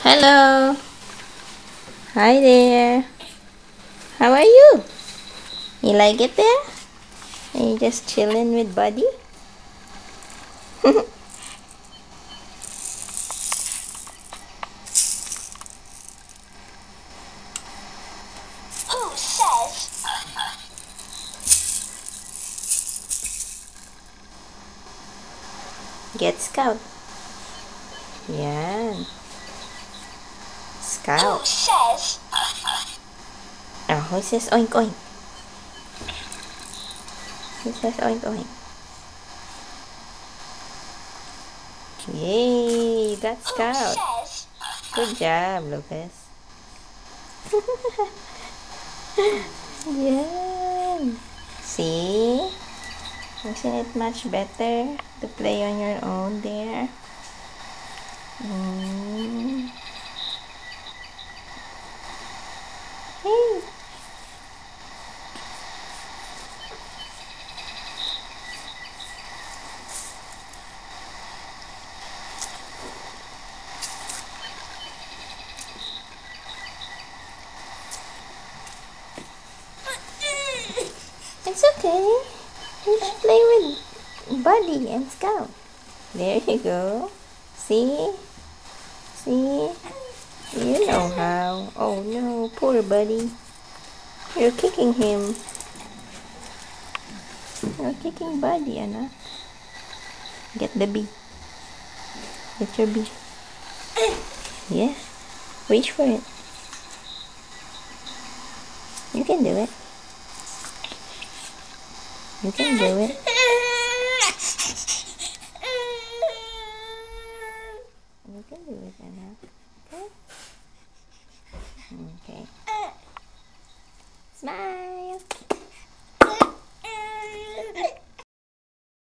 Hello. Hi there. How are you? You like it there? Are you just chilling with Buddy? Who says? Get Scout. Yan. Who Scout. says? Oh, who says oink oink? Who says oink oink? Yay, that's Who Scout. says? Good job, Lucas. Yan. See? Isn't it much better to play on your own there? Mm. Hey. It's okay. Just play with Buddy and Scout. There you go. See? See? You know how. Oh no, poor Buddy. You're kicking him. You're kicking Buddy, Anna. Get the B. Get your B. Yeah. Reach for it. You can do it. You can do it. You can do it, Anna. Okay? Okay. Smile!